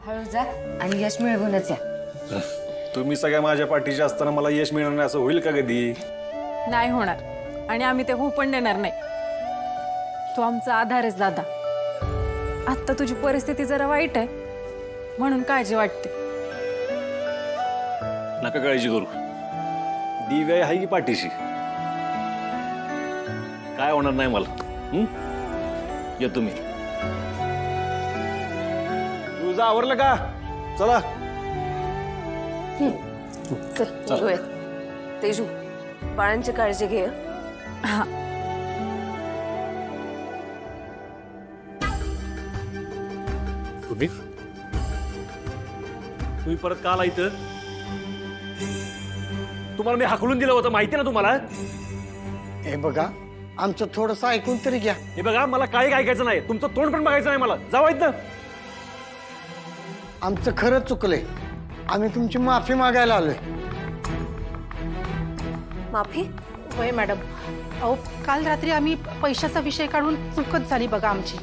हळू जा आणि यश मिळवूनच या. तुम्ही सगळ्या माझ्या पाठीशी असताना मला यश मिळणार नाही असं होईल का कधी? नाही होणार आणि आम्ही ते होऊ पण देणार नाही. तू आमचा आधार आहेस दादा. आत्ता तुझी परिस्थिती जरा वाईट आहे म्हणून काळजी वाटते. नका काळजी करू, दिव्या आहे की पाठीशी, काय होणार नाही मला. या तुम्ही. तुझं आवरलं का? चला. चल निघूया. तेजू, बाळांची काळजी घे. हा. तुम्ही परत का आला इथं? तुम्हाला मी हाकलून दिलं होतं माहिती ना तुम्हाला? हे बघा, आमचं थोडंसं ऐकून तरी घ्या. हे बघा, मला काही ऐकायचं नाही, तुमचं तोंड पण बघायचं नाही मला. जाऊ आहेत ना. आमचं खरंच चुकलंय. आम्ही तुमची माफी मागायला आलोय. माफी? होय मॅडम. अहो, काल रात्री आम्ही पैशाचा विषय काढून चुकत झाली बघा आमची.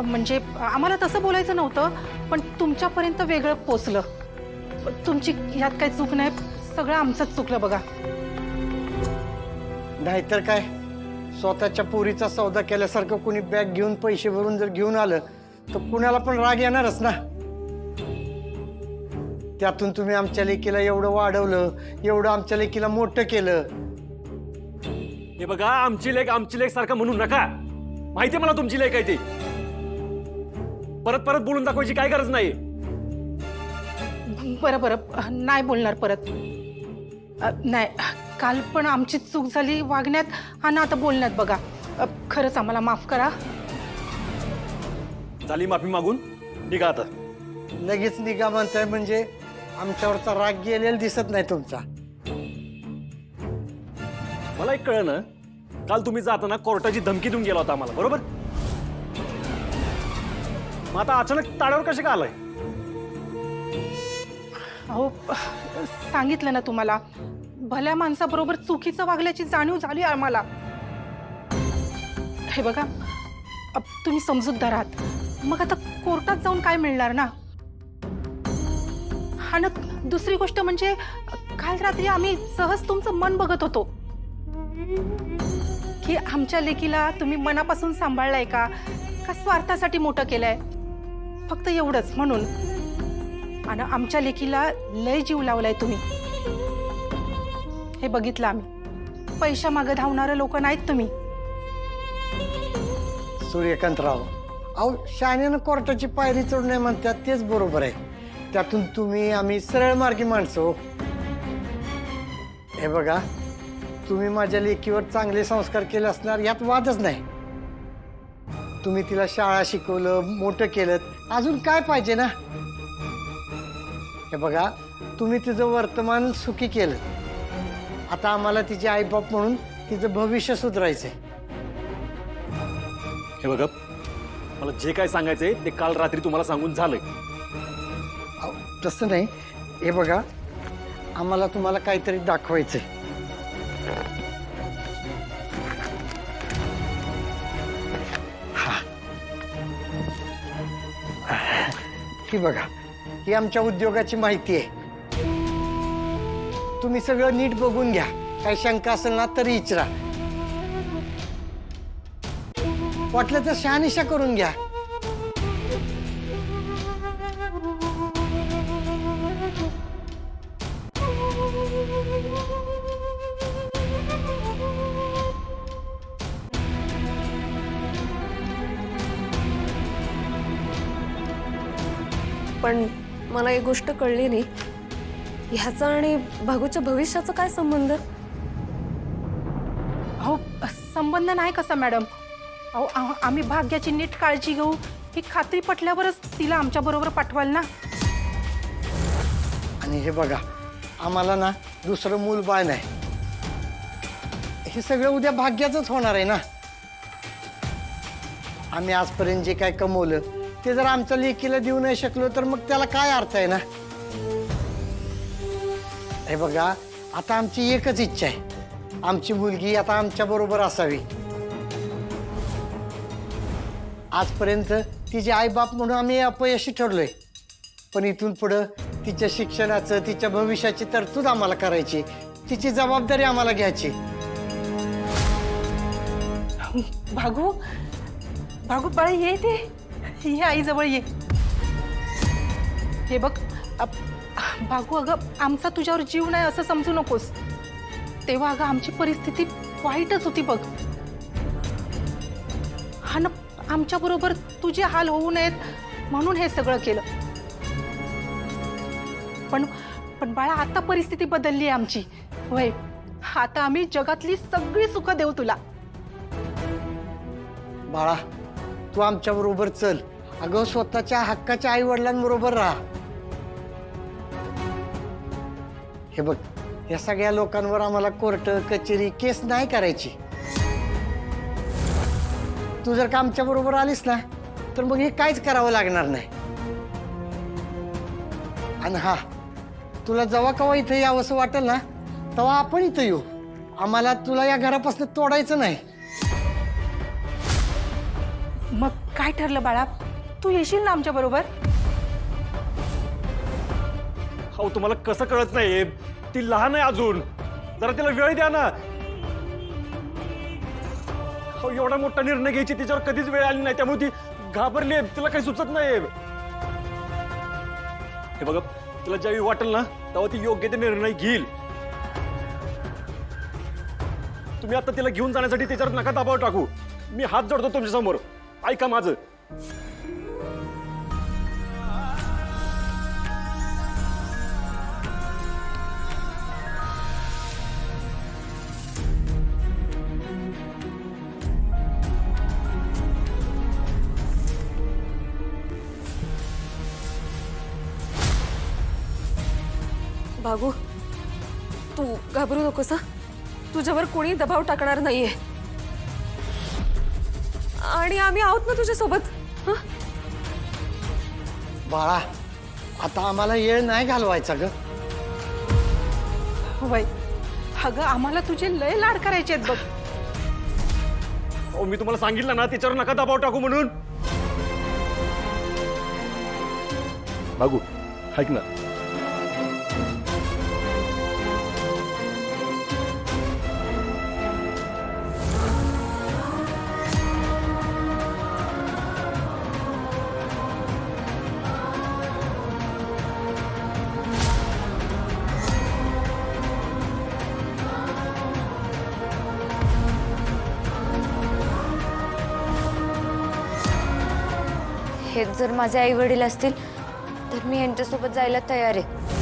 म्हणजे आम्हाला तसं बोलायचं नव्हतं, पण तुमच्यापर्यंत वेगळं पोचलं. तुमची ह्यात काही चूक नाही, सगळं आमचंच चुकलं बघा. नाहीतर काय, स्वतःच्या पोरीचा सौदा केल्यासारखं कुणी बॅग घेऊन पैसे भरून जर घेऊन आलं तर कुणाला पण राग येणारच ना. त्यातून तुम्ही आमच्या लेकीला एवढं वाढवलं, एवढं आमच्या लेकीला मोठं केलं. हे बघा, आमची लेक सारखं म्हणू नका. माहिती मला तुमची लेक आहे ती. परत परत बोलून दाखवायची काय गरज नाही. बरं बरं, नाही बोलणार परत. नाही, काल पण आमची चूक झाली वागण्यात आणि आता बोलण्यात बघा. खरंच आम्हाला माफ करा. झाली माफी मागून निघा आता. लगेच निघा म्हणताय म्हणजे आमच्यावरचा राग गेलेला दिसत नाही तुमचा. मला एक कळलं ना, काल तुम्ही जाताना कोर्टाची धमकी देऊन गेला होता आम्हाला, बरोबर? मग आता अचानक ताड्यावर कसे का आलाय? अहो, सांगितलं ना तुम्हाला, भल्या माणसाबरोबर चुकीचं वागल्याची जाणीव झाली आम्हाला. हे बघा, तुम्ही समजूतदार आहात. मग आता कोर्टात जाऊन काय मिळणार ना. आणि दुसरी गोष्ट म्हणजे काल रात्री आम्ही सहज तुमचं मन बघत होतो की आमच्या लेकीला तुम्ही मनापासून सांभाळलाय का स्वार्थासाठी मोठं केलंय, फक्त एवढंच. म्हणून आणि आमच्या लेकीला लय जीव लावलाय तुम्ही, हे बघितलं आम्ही. पैशा मागे धावणारे लोक नाहीत तुम्ही. सूर्यकांतराव, अहो, शहाण्यानं कोर्टाची पायरी चढू नये म्हणतात, तेच बरोबर आहे. त्यातून तुम्ही आम्ही सरळ मार्गी माणसो. हे बघा, तुम्ही माझ्या लेकीवर चांगले संस्कार केले असणार, यात वादच नाही. तुम्ही तिला शाळा शिकवलं, मोठं केलं, अजून काय पाहिजे ना. हे बघा, तुम्ही तिचं वर्तमान सुखी केलं. आता आम्हाला तिचे आईबाप म्हणून तिचं भविष्य सुधारायचंय. हे बघा, मला जे काय सांगायचंय ते काल रात्री तुम्हाला सांगून झालंय. अहो, तसं नाही. हे बघा, आम्हाला तुम्हाला काहीतरी दाखवायचंय. ही बघा, ही आमच्या उद्योगाची माहिती आहे. तुम्ही सगळं नीट बघून घ्या. काही शंका असेल ना तरी विचारा. वाटलं तर शहानिशा करून घ्या. पण मला एक गोष्ट कळली नाही, ह्याचा आणि भागूच्या भविष्याचा काय संबंध? अहो, संबंध नाही कसा मॅडम. अहो, आम्ही भाग्याची नीट काळजी घेऊ ही खात्री पटल्यावरच तिला आमच्या बरोबर पाठवाल ना. आणि हे बघा, आम्हाला ना दुसरं मूल बाळ नाही. हे सगळं उद्या भाग्याचंच होणार आहे ना. आम्ही आजपर्यंत जे काय कमवलं ते जर आमच्या लेकीला देऊ नाही शकलो तर मग त्याला काय अर्थ आहे ना. हे बघा, आता आमची एकच इच्छा आहे, आमची मुलगी आता आमच्या बरोबर असावी. आजपर्यंत तिचे आईबाप म्हणून आम्ही अपयशी ठरलोय. पण इथून पुढं तिच्या शिक्षणाचं, तिच्या भविष्याची तरतूद आम्हाला करायची, तिची जबाबदारी आम्हाला घ्यायची. भागू भागू बाळा ये ते ये आईजवळ ये. हे बघ भागू, अगं आमचा तुझ्यावर जीव नाही असं समजू नकोस. तेव्हा अगं आमची परिस्थिती वाईटच होती बघ. हा ना, आमच्या बरोबर तुझे हाल होऊ नयेत म्हणून हे सगळं केलं. पण बाळा आता परिस्थिती बदलली आहे आमची. होय, आता आम्ही जगातली सगळी सुख देऊ तुला. बाळा, तू आमच्या बरोबर चल. अगं स्वतःच्या हक्काच्या आई वडिलांबरोबर राहा. हे बघ, या सगळ्या लोकांवर आम्हाला कोर्ट कचेरी केस नाही करायची. तू जर का आमच्या बरोबर आलीस ना तर मग हे काहीच करावं लागणार नाही. आणि हा, तुला जेव्हा केव्हा इथं यावंसं वाटेल ना तेव्हा आपण इथं येऊ. आम्हाला तुला या घरापासून तोडायचं नाही. मग काय ठरलं बाळा, तू येशील ना आमच्या बरोबर? हो, तुम्हाला कसं कळत नाही? ती लहान आहे अजून, जरा तिला वेळ द्या ना. हो, एवढा मोठा निर्णय घ्यायची तिच्यावर कधीच वेळ आली नाही, त्यामुळे ती घाबरली आहे, तिला काही सुचत नाही. हे बघा, तिला ज्यावेळी वाटेल ना तेव्हा ती योग्य ते निर्णय घेईल. तुम्ही आता तिला घेऊन जाण्यासाठी तिच्यावर नका दबाव टाकू. मी हात जोडतो तुमच्या समोर, ऐका माझं. भागू, तू घाबरू नकोस हं. तुझ्यावर कोणी दबाव टाकणार नाहीये आणि आम्ही आहोत ना तुझ्यासोबत. हं? बाळा, आता आम्हाला येळ नाही घालवायचा ग. होय, अगं आम्हाला तुझे लय लाड करायचे आहेत बघ. हो, मी तुम्हाला सांगितलं ना तिच्यावर नका दबाव टाकू म्हणून. बागू, ऐक ना. हेच जर माझे आई वडील असतील तर मी यांच्यासोबत जायला तयार आहे.